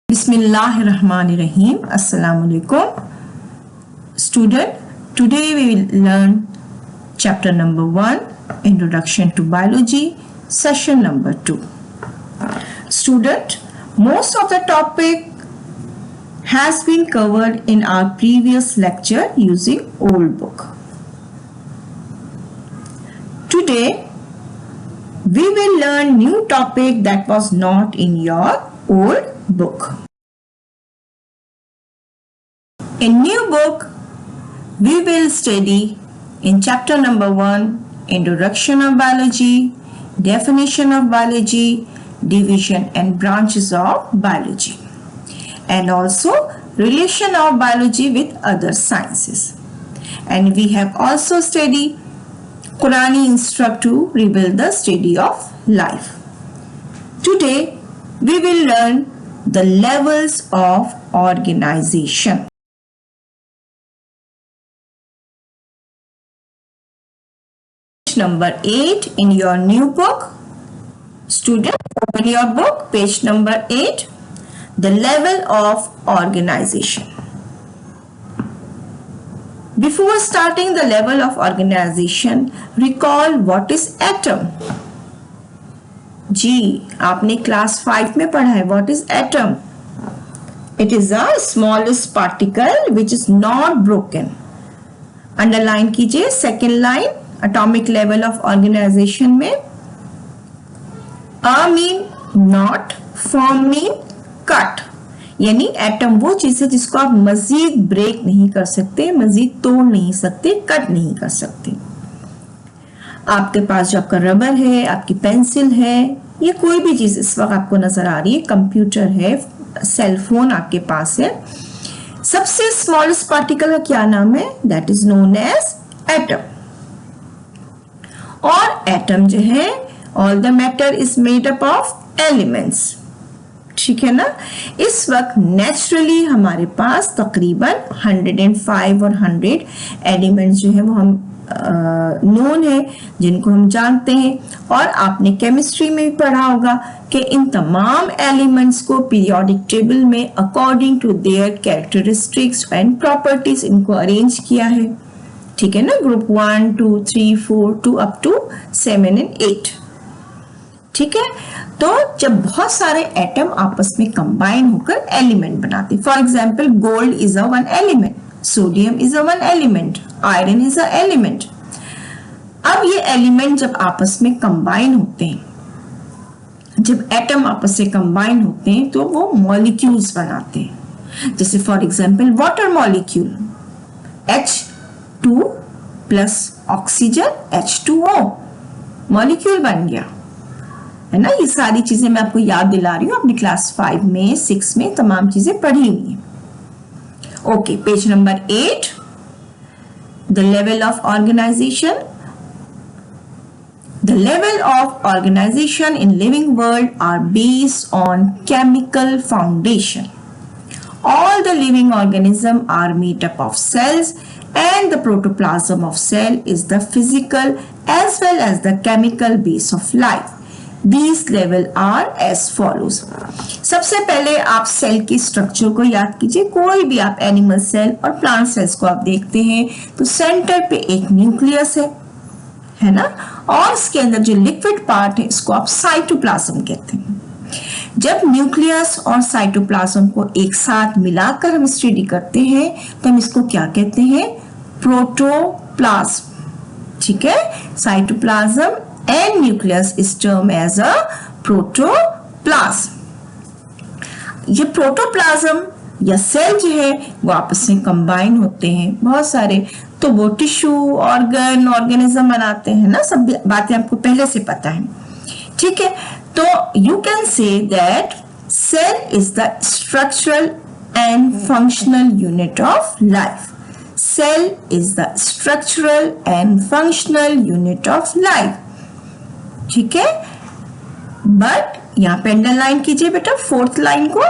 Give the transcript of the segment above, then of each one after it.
Bismillahirrahmanirrahim. Assalamu alaikum. Student, today we will learn chapter number 1, Introduction to Biology, session number 2. Student, most of the topic has been covered in our previous lecture using old book. Today, we will learn new topic that was not in your old book. In new book, we will study in chapter number 1, Introduction of Biology, Definition of Biology, Division and Branches of Biology, and also relation of biology with other sciences. And we have also studied Quranic instruct to rebuild the study of life. Today, we will learn the levels of organization. Page number 8 in your new book. Student, open your book, page number 8. The level of organization. Before starting the level of organization, recall what is atom. जी, आपने class 5 में पढ़ा है. What is atom? It is the smallest particle which is not broken. Underline कीजिए second line. Atomic level of organization में A mean not, form mean cut. यानी atom वो चीज है जिसको आप मजीद ब्रेक नहीं कर सकते, मजीद तोड़ नहीं सकते, कट नहीं कर सकते. आपके पास जो आपका रबर है, आपकी पेंसिल है, ये कोई भी चीज इस वक्त आपको नजर आ रही है, कंप्यूटर है, सेलफोन आपके पास है, सबसे स्मॉलेस्ट पार्टिकल का क्या नाम है? That is known as atom. और एटम जो है, all the matter is made up of elements. ठीक है ना. इस वक्त नेचुरली हमारे पास तकरीबन 105 और 100 एलिमेंट्स जो है वो हम नोन है, जिनको हम जानते हैं. और आपने केमिस्ट्री में भी पढ़ा होगा कि इन तमाम एलिमेंट्स को पीरियोडिक टेबल में according to their characteristics and properties इनको अरेंज किया है. ठीक है ना. Group 1, 2, 3, 4 to up to 7 and 8. ठीक है. तो जब बहुत सारे एटम आपस में कंबाइन होकर एलिमेंट बनाते, for example gold is a one element, sodium is a one element, iron is a element. अब ये एलिमेंट जब आपस में कंबाइन होते हैं, जब एटम आपस से कंबाइन होते हैं तो वो मॉलिक्यूल्स बनाते हैं. जैसे for example water molecule H2 plus oxygen H2O molecule बन गया है ना. ये सारी चीजें मैं आपको याद दिला रही हूँ, अपनी क्लास 5 में 6 में तमाम चीजें पढ़ी हुई हैं. ओके, page number 8. The level of organisation. The level of organization in living world are based on chemical foundation. All the living organisms are made up of cells, and the protoplasm of cell is the physical as well as the chemical base of life. These level are as follows. सबसे पहले आप cell की structure को याद कीजिए. कोई भी आप एनिमल सेल और प्लांट सेल्स को आप देखते हैं तो सेंटर पे एक न्यूक्लियस है ना, और इसके अंदर जो लिक्विड पार्ट है इसको आप साइटोप्लाज्म कहते हैं. जब न्यूक्लियस और साइटोप्लाज्म को एक साथ मिलाकर हम स्टडी करते हैं तो हम इसको क्या कहते हैं? प्रोटोप्लाज्म. ठीक है. Cytoplasm and nucleus is termed as a protoplasm. ये प्रोटोप्लाज्म या सेल जो है वो आपस में कंबाइन होते हैं बहुत सारे, तो वो टिश्यू, ऑर्गन, ऑर्गेनिज्म बनाते हैं ना. सब बातें आपको पहले से पता है. ठीक है. तो you can say that cell is the structural and functional unit of life. Cell is the structural and functional unit of life. ठीक है. बट यहां पे अंडरलाइन कीजिए बेटा 4th लाइन को.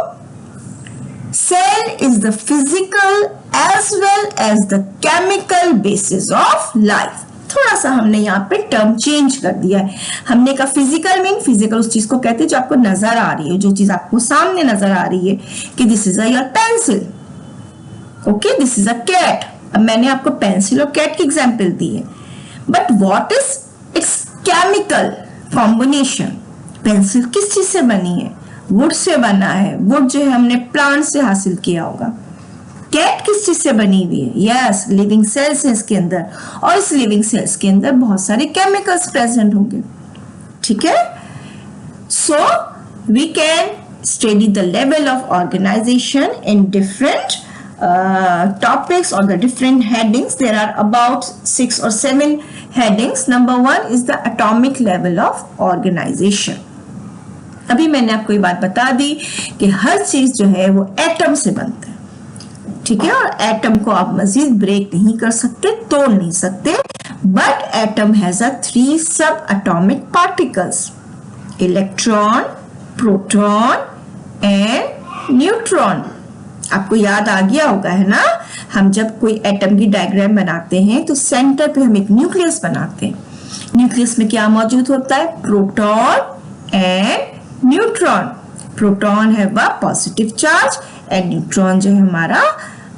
Cell is the physical as well as the chemical basis of life. थोड़ा सा हमने यहाँ पे टर्म चेंज कर दिया है। हमने कहा फिजिकल मीन, फिजिकल उस चीज को कहते हैं जो आपको नजर आ रही है, जो चीज आपको सामने नजर आ रही है कि this is your pencil, okay, this is a cat. अब मैंने आपको पेंसिल और कैट की एग्जाम्पल दी है, but what is it's chemical combination. Pencil किस चीज से बनी है? वुड से बना है, वुड जो है हमने प्लांट से हासिल किया होगा। कैट किस चीज से बनी हुई है? यस, लिविंग सेल्स है इसके अंदर, और इस लिविंग सेल्स के अंदर बहुत सारे केमिकल्स प्रेजेंट होंगे, ठीक है। So we can study the level of organisation in different topics or the different headings. There are about 6 or 7 headings. Number 1 is the atomic level of organization. अभी मैंने आपको ये बात बता दी कि हर चीज जो है वो एटम से बनता है, ठीक है, और एटम को आप मजीद ब्रेक नहीं कर सकते, तोड़ नहीं सकते, बट एटम हैज अ 3 सब atomic particles, electron, proton and neutron. आपको याद आ गया होगा, है ना, हम जब कोई एटम की डायग्राम बनाते हैं तो सेंटर पे हम एक न्यूक्लियस बनाते हैं। न्यूक्लियस में क्या मौजूद होता है? Proton and neutron. प्रोटॉन है वह पॉजिटिव चार्ज एंड न्यूट्रॉन जो है हमारा,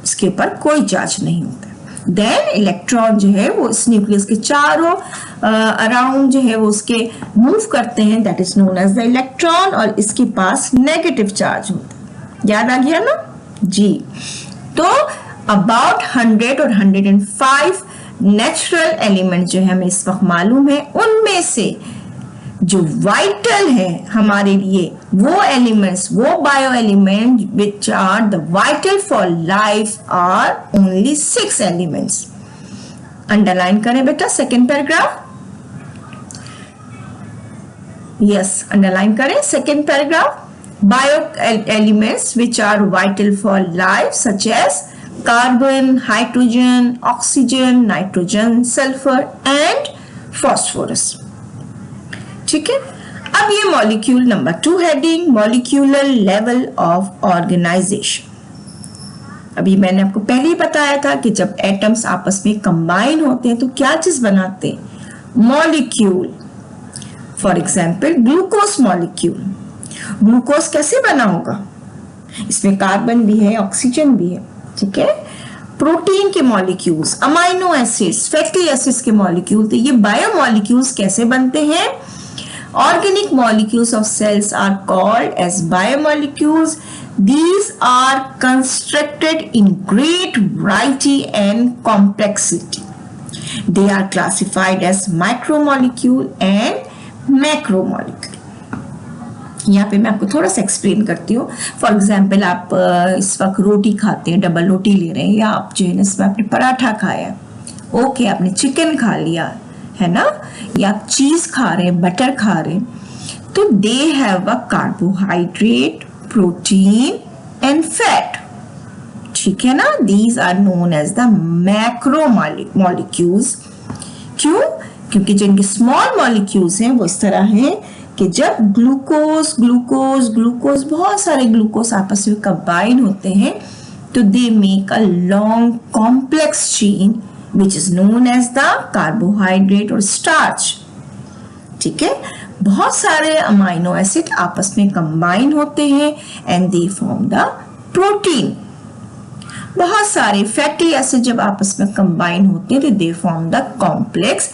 उसके ऊपर कोई चार्ज नहीं होता। देन इलेक्ट्रॉन जो है वो इस न्यूक्लियस के चारों अराउंड जो है वो उसके मूव करते हैं, that is known as the electron, और इसके पास नेगेटिव चार्ज होता है। याद आ गया ना जी। तो अबाउट 100 और 105 नेचुरल एलिमेंट जो है हमें इस वक्त मालूम है, उनमें से जो वाइटल है हमारे लिए वो एलिमेंट्स, वो bio element which are the vital for life are only 6 elements. Underline करें बेटा सेकेंड पैराग्राफ, यस अंडरलाइन करें second paragraph. Bio elements which are vital for life such as carbon, hydrogen, oxygen, nitrogen, sulfur and phosphorus, ठीक है। अब ये molecule number 2 heading, molecular level of organization. अभी मैंने आपको पहले ही बताया था कि जब एटम्स आपस में कंबाइन होते हैं तो क्या चीज बनाते हैं? Molecule. For example glucose molecule. Glucose कैसे बना होगा? इसमें कार्बन भी है, ऑक्सीजन भी है, ठीक है। प्रोटीन के molecules, amino acids, fatty acids के मॉलिक्यूल, तो ये बायोमॉलिक्यूल्स कैसे बनते हैं? Organic molecules of cells are called as biomolecules. These are constructed in great variety and complexity. They are classified as micromolecule and macromolecule. यहाँ पे मैं आपको थोड़ा सा एक्सप्लेन करती हूँ। फॉर एग्जाम्पल आप इस वक्त रोटी खाते हैं, डबल रोटी ले रहे हैं, या आप जो है ना इसमें आपने पराठा खाया, ओके, आपने चिकन खा लिया है ना, या आप चीज खा रहे हैं, बटर खा रहे हैं, तो they have a carbohydrate, protein and fat, ठीक है ना। These are known as the macro molecules. क्यों? क्योंकि जो इनके स्मॉल मॉलिक्यूल्स हैं वो इस तरह हैं कि जब ग्लूकोज ग्लूकोज ग्लूकोज बहुत सारे ग्लूकोज आपस में कंबाइन होते हैं तो they make a long complex chain which is known as the carbohydrate और स्टार्च, ठीक है। बहुत सारे अमाइनो एसिड आपस में कंबाइन होते हैं and they form the protein. बहुत सारे फैटी एसिड जब आपस में कंबाइन होते हैं तो they form the complex,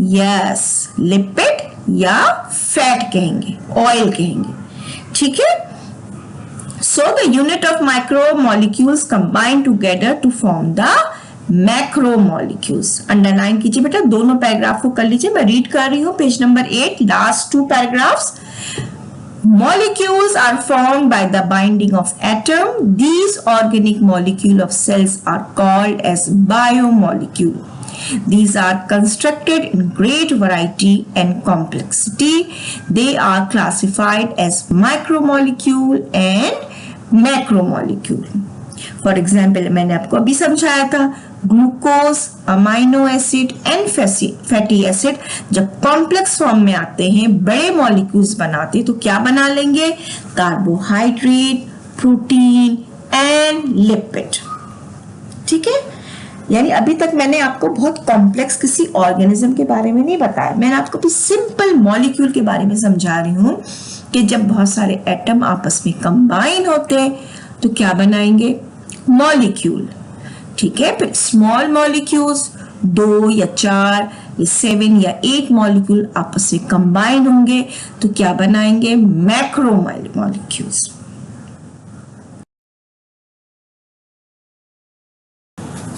yes, lipid या फैट कहेंगे, ऑयल कहेंगे, ठीक है। So the unit of micro molecules combine together to form the macro molecules. Underline कीजिए बेटा, दोनों पैराग्राफ को कर लीजिए, मैं रीड कर रही हूं page number 8, last 2 paragraphs. Molecules are formed by the binding of atom. These organic molecules of cells are called as biomolecule. These are constructed in great variety and complexity. They are classified as micromolecule and macromolecule. For example, मैंने आपको अभी समझाया था, glucose, amino acid and fatty acid जब complex form में आते हैं, बड़े मॉलिक्यूल्स बनाते हैं, तो क्या बना लेंगे? कार्बोहाइड्रेट, प्रोटीन एंड लिपिड, ठीक है। यानी अभी तक मैंने आपको बहुत कॉम्प्लेक्स किसी ऑर्गेनिज्म के बारे में नहीं बताया, मैंने आपको भी सिंपल मॉलिक्यूल के बारे में समझा रही हूँ कि जब बहुत सारे एटम आपस में कंबाइन होते हैं तो क्या बनाएंगे, मॉलिक्यूल। ठीक है, फिर स्मॉल मॉलिक्यूल्स 2 या 4 या 7 या 8 मॉलिक्यूल आपस में कंबाइन होंगे तो क्या बनाएंगे, macro molecules.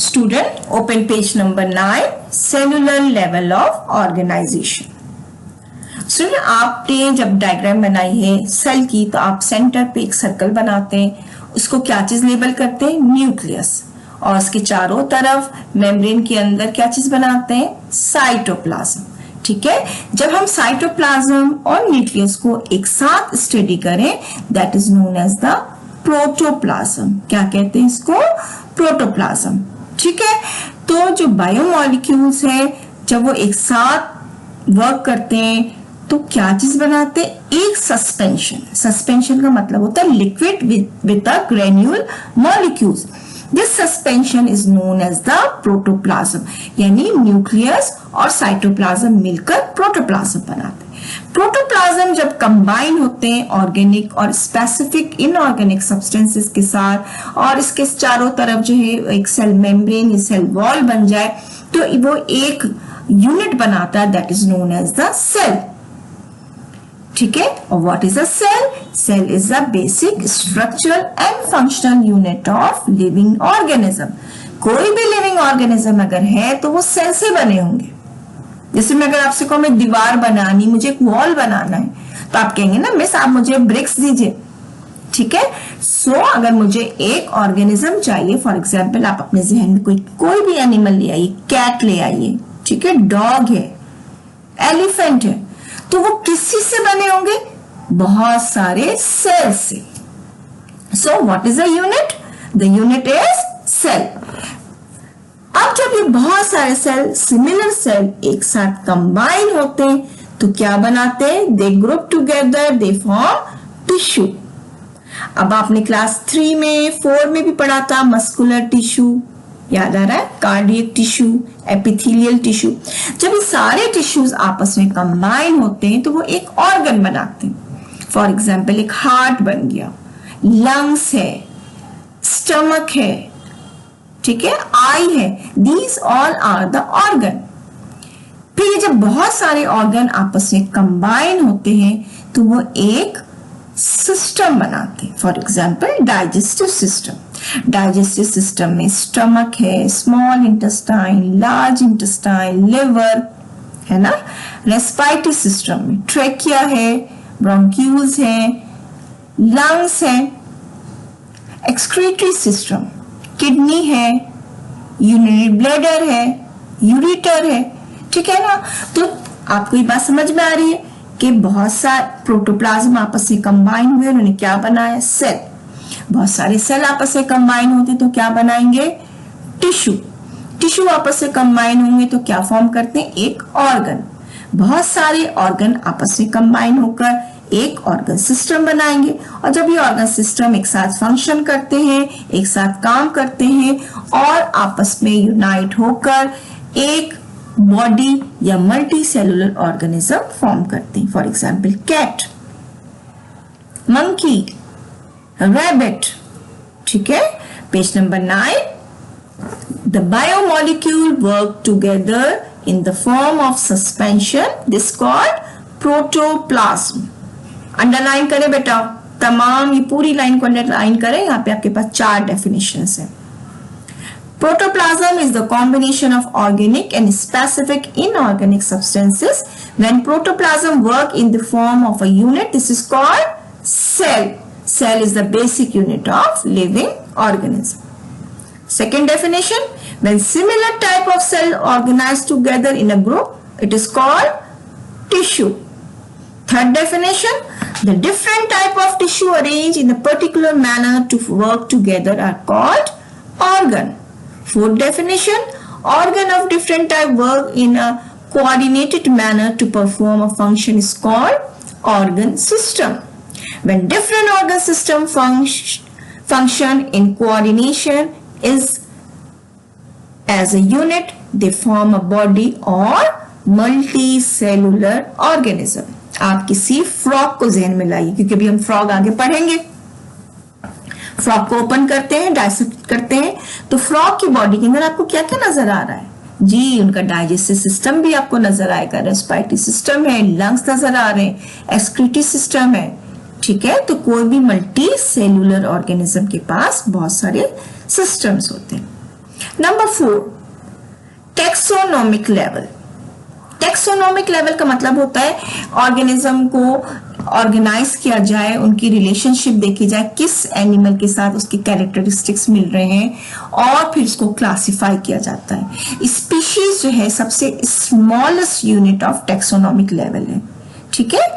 Student open page number 9, cellular level of organization. Student आपने जब डायग्राम बनाई है सेल की तो आप सेंटर पे एक सर्कल बनाते हैं, उसको क्या चीज लेबल करते हैं, न्यूक्लियस, और उसके चारों तरफ मेम्ब्रेन के अंदर क्या चीज बनाते हैं, साइटोप्लाज्म। ठीक है, जब हम साइटोप्लाज्म और न्यूक्लियस को एक साथ स्टडी करें that is known as the protoplasm. क्या कहते हैं इसको, प्रोटोप्लाज्म। ठीक है, तो जो बायोमॉलिक्यूल्स है जब वो एक साथ वर्क करते हैं तो क्या चीज बनाते हैं, एक सस्पेंशन। सस्पेंशन का मतलब होता है liquid with a granule molecules. This suspension is known as the protoplasm, यानी न्यूक्लियस और साइटोप्लाज्म मिलकर प्रोटोप्लाज्म बनाते हैं। प्रोटोप्लाज्म जब कंबाइन होते हैं ऑर्गेनिक और स्पेसिफिक इनऑर्गेनिक सब्सटेंसेस के साथ और इसके चारों तरफ जो है एक सेल मेम्ब्रेन या सेल वॉल बन जाए तो वो एक यूनिट बनाता है that is known as the cell. ठीक है, और what is a cell, cell is the basic structural and functional unit of living organism. कोई भी लिविंग ऑर्गेनिज्म अगर है तो वो सेल से बने होंगे। जैसे मैं अगर आपसे कहूं मैं दीवार बनानी, मुझे एक वॉल बनाना है तो आप कहेंगे ना मिस आप मुझे ब्रिक्स दीजिए। ठीक है, सो अगर मुझे एक ऑर्गेनिज्म चाहिए, फॉर एग्जाम्पल आप अपने जहन में कोई भी एनिमल ले आइए, कैट ले आइए, ठीक है, डॉग है, एलिफेंट है, तो वो किसी से बने होंगे, बहुत सारे सेल से। So what is the unit, the unit is cell. अब जब ये बहुत सारे सेल, सिमिलर सेल एक साथ कंबाइन होते हैं तो क्या बनाते हैं, they group together, they form tissue. अब आपने क्लास 3 में 4 में भी पढ़ा था मस्कुलर टिश्यू, याद आ रहा है, कार्डियक टिश्यू, एपिथेलियल टिश्यू। जब ये सारे टिश्यूज आपस में कंबाइन होते हैं तो वो एक ऑर्गन बनाते हैं। फॉर एग्जाम्पल एक हार्ट बन गया, लंग्स है, स्टमक है, ठीक है, आई है, these all are the organ. फिर जब बहुत सारे ऑर्गन आपस में कंबाइन होते हैं तो वो एक सिस्टम बनाते हैं। For example digestive system. Digestive system में स्टमक है, small intestine, large intestine, liver है ना। रेस्पिरेटरी सिस्टम में ट्रेकिया है, ब्रोंक्यूल्स है, लंग्स है। एक्सक्रीटरी सिस्टम, किडनी है, यूरिनरी ब्लैडर है, यूरेटर है, ठीक है ना। तो आपको ये बात समझ में आ रही है कि बहुत सारे प्रोटोप्लाज्म आपस में कंबाइन हुए, उन्होंने क्या बनाया, सेल। बहुत सारे सेल आपस में कंबाइन होते तो क्या बनाएंगे, टिश्यू। टिश्यू आपस में कंबाइन होंगे तो क्या फॉर्म करते हैं, एक ऑर्गन। बहुत सारे ऑर्गन आपस में कंबाइन होकर एक ऑर्गन सिस्टम बनाएंगे और जब ये ऑर्गन सिस्टम एक साथ फंक्शन करते हैं, एक साथ काम करते हैं और आपस में यूनाइट होकर एक बॉडी या मल्टी सेलुलर ऑर्गेनिज्म फॉर्म करते हैं। For example cat, monkey, rabbit, ठीक है। Page number 9, the biomolecule work together in the form of suspension, this called protoplasm. अंडरलाइन करें बेटा, तमाम ये पूरी लाइन को अंडरलाइन करें। यहाँ पे आपके पास 4 डेफिनेशंस हैं। Protoplasm is the combination of organic and specific inorganic substances. When protoplasm work in the form of a unit, this is called cell. Cell is the basic unit of living organism. Second definition, when similar type of cell organize together in a group, it is called tissue. Third definition, the different type of tissue arranged in a particular manner to work together are called organ. Fourth definition, organ of different type work in a coordinated manner to perform a function is called organ system. When different organ system function in coordination is as a unit they form a body or multicellular organism. आप किसी frog को जहन में लाइए, क्योंकि अभी हम frog आगे पढ़ेंगे. फ्रॉग को ओपन करते हैं, डाइसेक्ट करते हैं, तो फ्रॉग की बॉडी के अंदर आपको क्या क्या नजर आ रहा है जी? उनका डाइजेस्टिव सिस्टम भी आपको नजर आएगा, रेस्पिरेटरी सिस्टम है, लंग्स नजर आ रहे हैं, एक्सक्रीटरी सिस्टम है. ठीक है, तो कोई भी मल्टी सेल्यूलर ऑर्गेनिज्म के पास बहुत सारे सिस्टम्स होते हैं. Number 4, taxonomic level. Taxonomic level का मतलब होता है ऑर्गेनिज्म को ऑर्गेनाइज किया जाए, उनकी रिलेशनशिप देखी जाए, किस एनिमल के साथ उसके कैरेक्टरिस्टिक्स मिल रहे हैं, और फिर उसको क्लासिफाई किया जाता है. स्पीशीज जो है सबसे smallest unit of taxonomic level है. ठीक है,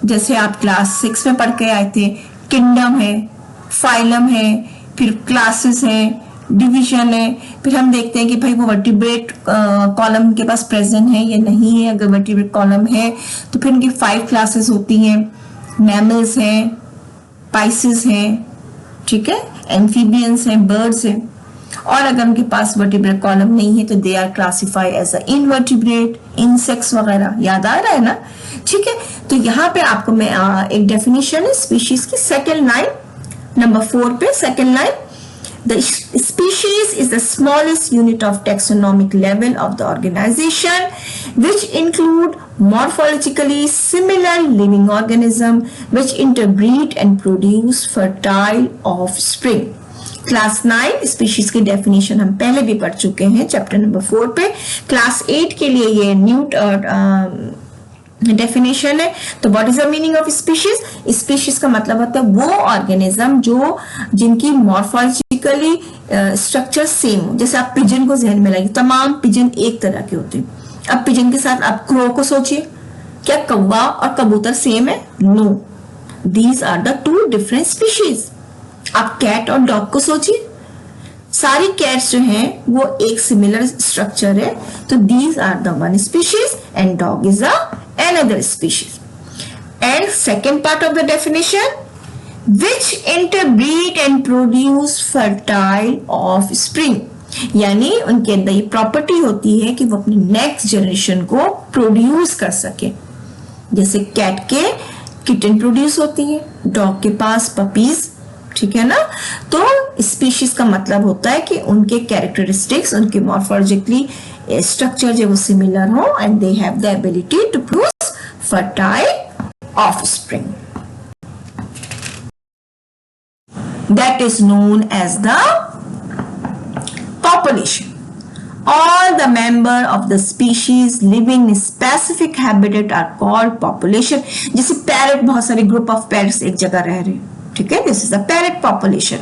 जैसे आप क्लास 6 में पढ़ के आए थे, किंगडम है, फाइलम है, फिर क्लासेस है, डिवीजन है, फिर हम देखते हैं कि भाई वो वर्टिब्रेट कॉलम के पास प्रेजेंट है या नहीं है. अगर वर्टिब्रेट कॉलम है तो फिर उनकी 5 क्लासेस होती हैं. मैमल्स हैं, पाइसेस हैं, ठीक है, एम्फीबियंस हैं, बर्ड्स हैं. और अगर उनके पास वर्टिब्रेट कॉलम नहीं है तो they are classify as a invertebrate, insects वगैरह. याद आ रहा है ना? ठीक है, तो यहाँ पे आपको मैं एक डेफिनेशन है स्पीशीज की, सेकेंड लाइन, नंबर 4 पे second line. The species is the smallest unit of taxonomic level of the organization, which include morphologically similar living organism which interbreed and produce fertile offspring. Class 9 species की definition हम पहले भी पढ़ चुके हैं chapter number 4 पे. Class 8 के लिए ये न्यू डेफिनेशन है. तो what is the meaning of species? Species का मतलब होता है वो ऑर्गेनिज्म जो जिनकी मॉर्फोलॉजिकली स्ट्रक्चर सेम हो. जैसे आप पिजन को जहन में लाइए, तमाम पिजन एक तरह के होते हैं. अब पिजन के साथ आप क्रो को सोचिए, क्या कौवा और कबूतर सेम है? No, these are the 2 different species. आप कैट और डॉग को सोचिए, सारी कैट्स जो हैं वो एक सिमिलर स्ट्रक्चर है, तो these are the 1 species and dog is another species. And second part of the definition, which interbreed and produce fertile offspring. यानी उनके अंदर ये प्रॉपर्टी होती है कि वो अपनी नेक्स्ट जनरेशन को प्रोड्यूस कर सके. जैसे कैट के किटन प्रोड्यूस होती है, डॉग के पास पपीज. ठीक है ना? तो स्पीशीज का मतलब होता है कि उनके कैरेक्टरिस्टिक्स, उनके मॉर्फोलॉजिकली स्ट्रक्चर जो वो सिमिलर हो, and they have the ability to produce fertile offspring. That is known as the population. All the member of the species living in specific habitat are called population. जैसे parrot, बहुत सारे group of parrots एक जगह रह रहे हैं. ठीक है, this is the parrot population.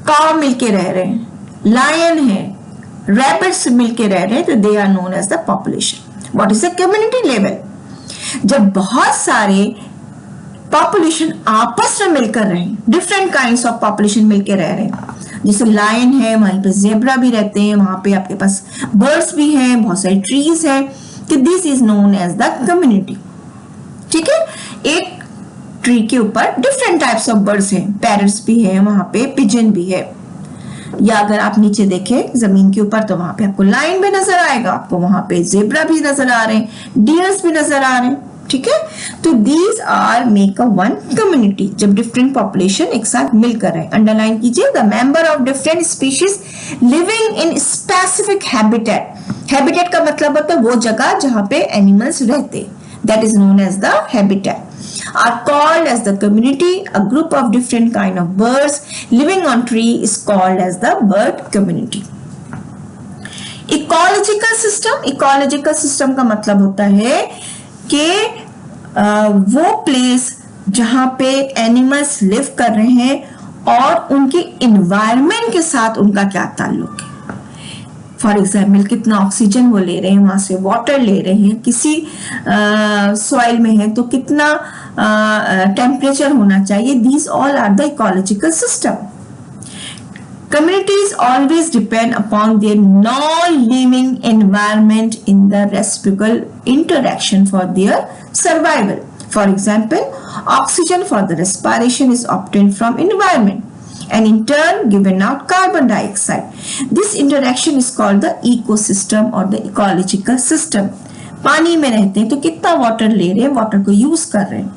काव मिलके रह रहे हैं, लायन है, रैबिट्स मिलके रह रहे हैं, तो they are known as the population. What is the community level? जब बहुत सारे पॉपुलेशन आपस में मिलकर रहे, डिफरेंट काइंड्स ऑफ पॉपुलेशन मिलके रह रहे हैं. जैसे लायन है, वहीं पे जेब्रा भी रहते हैं, वहां पे आपके पास बर्ड्स भी हैं, बहुत सारे ट्रीज हैं, तो this is known as the community. ठीक है, एक ट्री के ऊपर डिफरेंट टाइप्स ऑफ बर्ड्स हैं, पैरट्स भी है, वहां पे पिजन भी है. या अगर आप नीचे देखें जमीन के ऊपर, तो वहां पे आपको लायन भी नजर आएगा, आपको वहां पे जेब्रा भी नजर आ रहे हैं, डियर्स भी नजर आ रहे हैं. ठीक है, तो these are make a 1 community. जब डिफरेंट पॉपुलेशन एक साथ मिलकर है. अंडरलाइन कीजिए, the member of different species living in specific habitat. Habitat का मतलब होता है वो जगह जहां पे एनिमल्स रहते, that is known as the habitat. Are called as the community. A group of different kind of birds living on tree is called as the bird community. Ecological system. Ecological system का मतलब होता है कि वो place जहां पे animals live कर रहे हैं और उनके इन्वायरमेंट के साथ उनका क्या ताल्लुक है. फॉर एग्जाम्पल, कितना ऑक्सीजन वो ले रहे हैं, वहां से वाटर ले रहे हैं, किसी सॉइल में है तो कितना टेम्परेचर होना चाहिए. These all are the ecological system. Communities always depend upon their non-living environment in the reciprocal interaction for their survival. For example, oxygen for the respiration is obtained from environment. and in turn given out carbon dioxide. This interaction is called the ecosystem or the ecological system. पानी में रहते हैं तो कितना water ले रहे हैं, water को यूज कर रहे हैं,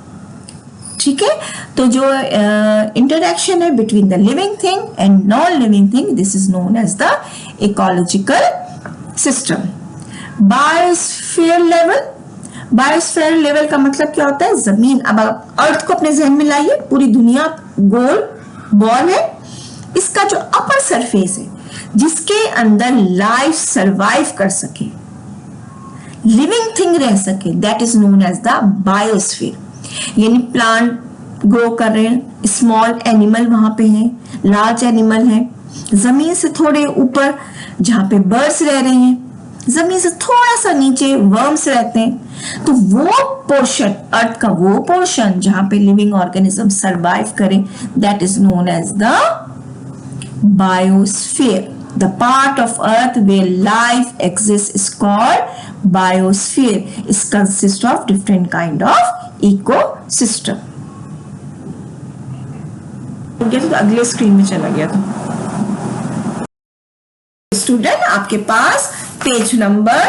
ठीक है। तो जो इंटरेक्शन है between the living thing and non living thing, this is known as the ecological system. Biosphere level, biosphere level का मतलब क्या होता है, जमीन। अब आप अर्थ को अपने जहन में लाइए, पूरी दुनिया गोल बॉल है, इसका जो अपर सरफेस है जिसके अंदर लाइफ सरवाइव कर सके, लिविंग थिंग रह सके, that is known as the biosphere. यानी प्लांट ग्रो कर रहे हैं, स्मॉल एनिमल वहां पे है, लार्ज एनिमल है, जमीन से थोड़े ऊपर जहां पे बर्ड्स रह रहे हैं, जमीन से थोड़ा सा नीचे वर्म्स रहते हैं। तो वो पोर्शन, अर्थ का वो पोर्शन जहां पे लिविंग ऑर्गेनिज्म सरवाइव करें, that is known as the biosphere. The part of earth where life exists is called biosphere. It consists of different kind of ecosystem. तो अगले स्क्रीन में चला गया था। स्टूडेंट आपके पास पेज नंबर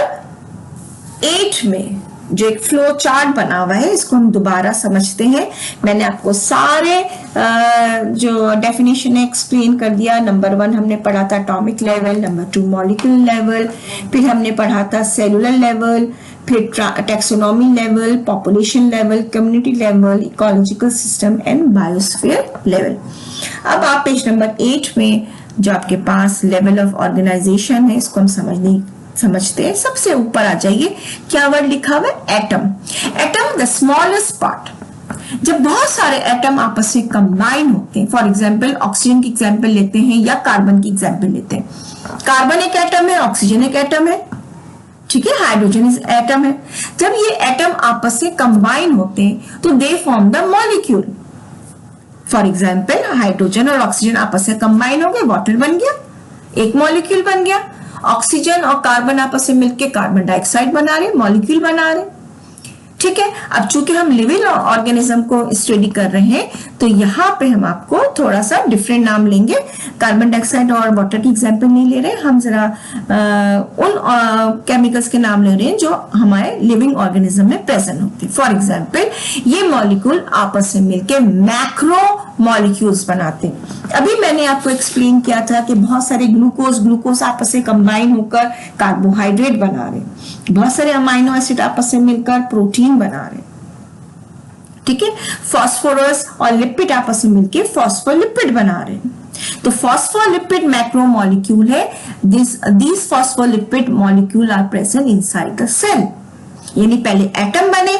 8 में जो एक फ्लो चार्ट बना हुआ है, इसको हम दोबारा समझते हैं। मैंने आपको सारे जो डेफिनेशन एक्सप्लेन कर दिया। नंबर 1 हमने पढ़ा था atomic level, number 2 molecular level, फिर हमने पढ़ा था सेलुलर लेवल, फिर taxonomy level, population level, community level, ecological system and biosphere level. अब आप पेज नंबर 8 में जो आपके पास लेवल ऑफ ऑर्गेनाइजेशन है, इसको हम समझते हैं। सबसे ऊपर आ जाइए, क्या वर्ड लिखा हुआ है, atom. Atom the smallest part. जब बहुत सारे एटम आपस में कंबाइन होते हैं, फॉर एग्जांपल ऑक्सीजन की एग्जांपल लेते हैं या कार्बन की एग्जांपल लेते हैं। कार्बन एक एटम है, ऑक्सीजन एक एटम है, ठीक है, हाइड्रोजन इज एटम है। जब ये एटम आपस में कंबाइन होते हैं तो they form the molecule. For example hydrogen और ऑक्सीजन आपस में कंबाइन हो गए, वाटर बन गया, एक मॉलिक्यूल बन गया। ऑक्सीजन और कार्बन आपस में मिलकर कार्बन डाइऑक्साइड बना रहे, मॉलिक्यूल बना रहे, ठीक है। अब चूंकि हम लिविंग ऑर्गेनिज्म को स्टडी कर रहे हैं तो यहाँ पे हम आपको थोड़ा सा डिफरेंट नाम लेंगे। कार्बन डाइऑक्साइड और वाटर की एग्जांपल नहीं ले रहे, हम जरा उन केमिकल्स के नाम ले रहे हैं जो हमारे लिविंग ऑर्गेनिज्म में प्रेजेंट होते हैं। फॉर एग्जांपल ये मॉलिक्यूल आपस में मिलकर मैक्रो मॉलिक्यूल्स बनाते हैं। अभी मैंने आपको एक्सप्लेन किया था कि बहुत सारे ग्लूकोज आपस में कंबाइन होकर कार्बोहाइड्रेट बना रहे हैं, बहुत सारे अमाइनो एसिड आपस में मिलकर प्रोटीन बना रहे हैं, ठीक है। फॉस्फोरस और लिपिड आपस में मिलकर फॉस्फोलिपिड बना रहे हैं। तो फॉस्फोलिपिड मैक्रो मॉलिक्यूल है। these phospholipid molecule are present inside the cell. यानी पहले एटम बने,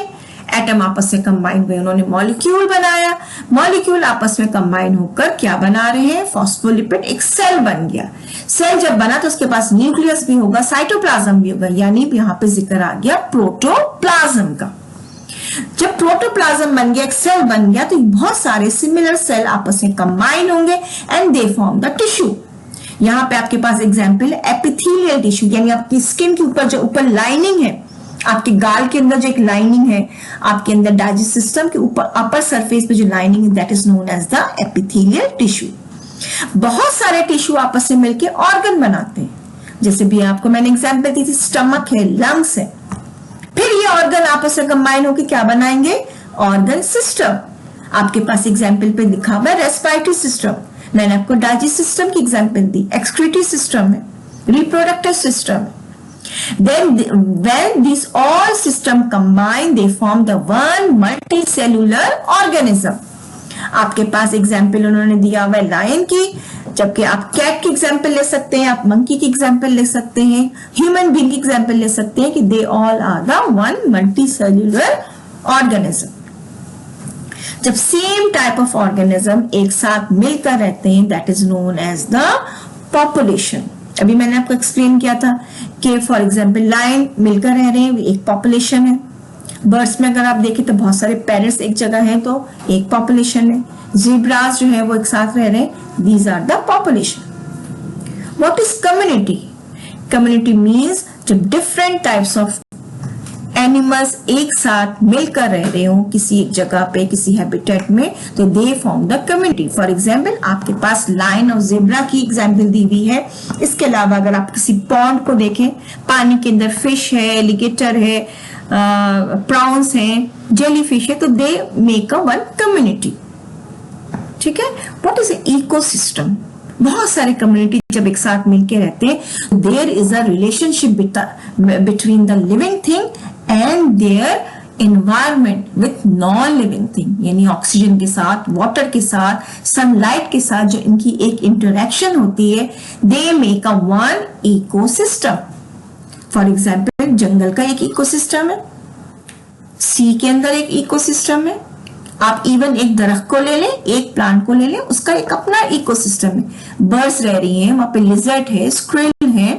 एटम आपस में कंबाइन हुए, उन्होंने मॉलिक्यूल बनाया, मॉलिक्यूल आपस में कंबाइन होकर क्या बना रहे हैं, फॉस्फोलिपिड, एक सेल बन गया। सेल जब बना तो उसके पास न्यूक्लियस भी होगा, साइटोप्लाज्म भी होगा, यानी यहाँ पे जिक्र आ गया प्रोटोप्लाज्म का। जब प्रोटोप्लाज्म बन गया, एक सेल बन गया, तो बहुत सारे सिमिलर सेल आपस में कंबाइन होंगे and they form the tissue. यहाँ पे आपके पास एग्जाम्पल है एपिथेलियल टिश्यू, यानी आपकी स्किन के ऊपर जो ऊपर लाइनिंग है, आपके गाल के अंदर जो एक लाइनिंग है, आपके अंदर डाइजेस्ट सिस्टम के ऊपर अपर सरफेस पे जो लाइनिंग है, that is known as the epithelial tissue. बहुत सारे टिश्यू आपस में मिलकर ऑर्गन बनाते हैं, जैसे भी आपको मैंने एग्जांपल दी थी, स्टमक है, लंग्स है। फिर ये ऑर्गन आपस में कंबाइन होकर क्या बनाएंगे, ऑर्गन सिस्टम। आपके पास एग्जाम्पल पे लिखा हुआ है रेस्पिरेटरी सिस्टम, मैंने आपको डाइजेस्ट सिस्टम की एग्जाम्पल दी, एक्सक्रीटरी सिस्टम है, रिप्रोडक्टिव सिस्टम है। Then when these all system combine, they form the one multicellular organism. आपके पास एग्जाम्पल उन्होंने दिया हुआ है लायन की, जबकि आप कैट की एग्जाम्पल ले सकते हैं, आप मंकी की एग्जाम्पल ले सकते हैं, ह्यूमन बीइंग की एग्जाम्पल ले सकते हैं कि they all are the one multicellular organism. जब सेम टाइप ऑफ ऑर्गेनिज्म एक साथ मिलकर रहते हैं, that is known as the population. अभी मैंने आपको एक्सप्लेन किया था कि फॉर एग्जाम्पल लायन मिलकर रह रहे हैं, एक पॉपुलेशन है। बर्ड्स में अगर आप देखें तो बहुत सारे पैरट्स एक जगह हैं तो एक पॉपुलेशन है। ज़ेब्रास जो है वो एक साथ रह रहे हैं, these are the population. What is community? Community means जब डिफरेंट टाइप्स ऑफ एनिमल्स एक साथ मिलकर रह रहे हो किसी एक जगह पे, किसी हैबिटेट में, तो they form the community. For example आपके पास लायन और जेब्रा की एग्जाम्पल दी हुई है। इसके अलावा अगर आप किसी पॉन्ड को देखें, पानी के अंदर फिश है, एलिगेटर है, प्रॉन्स है, जेलीफिश है, तो they make a one community. ठीक है। What is ecosystem? बहुत सारे कम्युनिटी जब एक साथ मिलके रहते हैं, there is a relationship between the living thing and their environment with non living thing, यानी ऑक्सीजन के साथ, वाटर के साथ, सनलाइट के साथ जो इनकी एक इंटरेक्शन होती है, they make a one ecosystem. For example जंगल का एक इकोसिस्टम है, सी के अंदर एक इकोसिस्टम है, आप इवन एक दरख्त को ले लें, एक प्लांट को ले लें, उसका एक अपना इकोसिस्टम है। बर्ड्स रह रही हैं वहां पे, लिजर्ड है, स्क्विल है,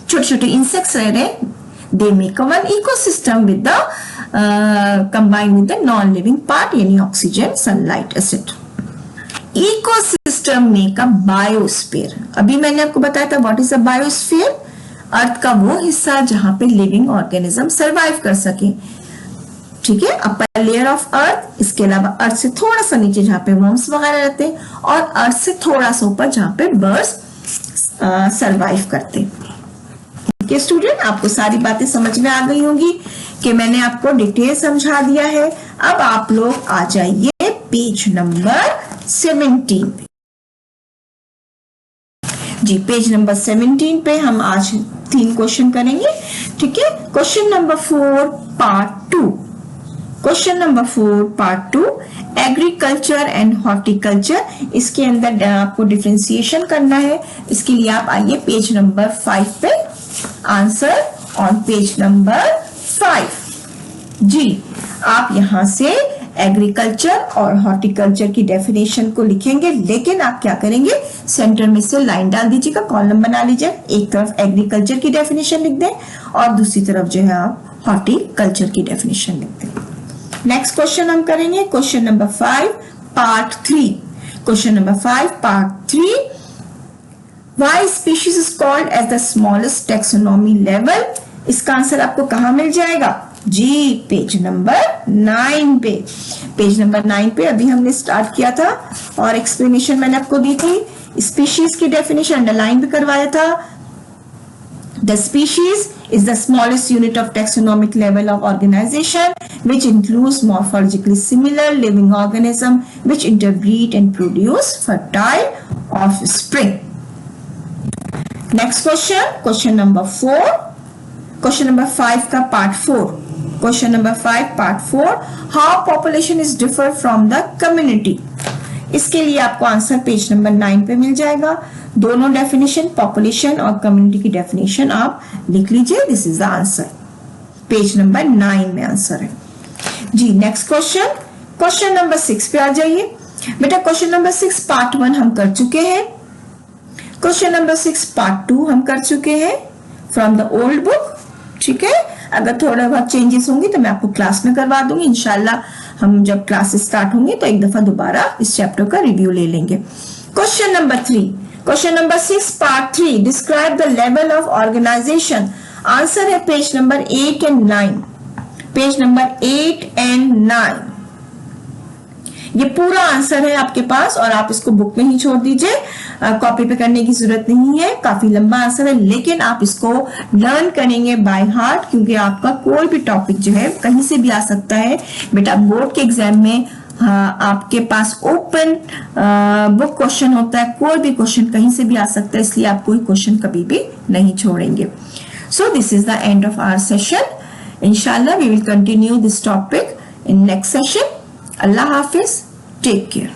छोटे छोटे इंसेक्ट्स रह रहे हैं, they make one ecosystem with the combine with the non living part, यानी oxygen, sunlight, acid. Ecosystem make a biosphere. अभी मैंने आपको बताया था what is a biosphere, earth का वो हिस्सा जहां पे लिविंग ऑर्गेनिज्म सरवाइव कर सके। ठीक है, अपर लेयर ऑफ अर्थ, इसके अलावा अर्थ से थोड़ा सा नीचे जहां पे वर्म्स वगैरह रहते हैं, और अर्थ से थोड़ा सा ऊपर जहां पे बर्ड्स सरवाइव करते हैं। ठीक है स्टूडेंट, आपको सारी बातें समझ में आ गई होंगी कि मैंने आपको डिटेल समझा दिया है। अब आप लोग आ जाइए पेज नंबर 17 पे। जी, पेज नंबर 17 पे हम आज 3 क्वेश्चन करेंगे। ठीक है, question number 4 part 2। Question number 4 part 2, agriculture and horticulture. इसके अंदर आपको डिफरेंशिएशन करना है। इसके लिए आप आइए पेज नंबर 5 पे। Answer on page number 5। जी, आप यहां से एग्रीकल्चर और हॉर्टिकल्चर की डेफिनेशन को लिखेंगे, लेकिन आप क्या करेंगे, सेंटर में से लाइन डाल दीजिएगा, कॉलम बना लीजिए। एक तरफ एग्रीकल्चर की डेफिनेशन लिख दें और दूसरी तरफ जो है आप हॉर्टिकल्चर की डेफिनेशन लिख दें। नेक्स्ट क्वेश्चन हम करेंगे question number 5 part 3। Question number 5 part 3, why species is called as the smallest taxonomy level. इसका आंसर आपको कहां मिल जाएगा? जी, पेज नंबर 9 पे। पेज नंबर 9 पे अभी हमने स्टार्ट किया था और एक्सप्लेनेशन मैंने आपको दी थी। स्पीशीज की डेफिनेशन अंडरलाइन भी करवाया था। The species is the smallest unit of taxonomic level of organization, which includes morphologically similar living organism which interbreed and produce fertile offspring. Next question, question number 4, question number 5 का part 4. Question number 5 part 4, how population is differ from the community. इसके लिए आपको answer page number 9 पे मिल जाएगा। दोनों definition, population और community की definition आप लिख लीजिए। This is the answer, page number 9 में आंसर है। जी, नेक्स्ट क्वेश्चन, क्वेश्चन नंबर 6 पे आ जाइए। बेटा क्वेश्चन नंबर 6 पार्ट 1 हम कर चुके हैं। क्वेश्चन नंबर 6 पार्ट 2 हम कर चुके हैं फ्रॉम द ओल्ड बुक। ठीक है, अगर थोड़ा बहुत चेंजेस होंगे तो मैं आपको क्लास में करवा दूंगी। इंशाल्लाह हम जब क्लासेस स्टार्ट होंगे तो एक दफा दोबारा इस चैप्टर का रिव्यू ले लेंगे। Question number 3, question number 6 part 3, describe the level of organisation. Answer है page number 8 and 9। Page number 8 and 9 ये पूरा आंसर है आपके पास, और आप इसको बुक में ही छोड़ दीजिए, कॉपी पे करने की जरूरत नहीं है। काफी लंबा आंसर है, लेकिन आप इसको लर्न करेंगे बाय हार्ट, क्योंकि आपका कोई भी टॉपिक जो है कहीं से भी आ सकता है। बेटा बोर्ड के एग्जाम में आपके पास ओपन बुक क्वेश्चन होता है, कोई भी क्वेश्चन कहीं से भी आ सकता है, इसलिए आप कोई क्वेश्चन कभी भी नहीं छोड़ेंगे। So this is the end of our session. इंशाल्लाह we will continue this topic in next session. Allah Hafiz, take care.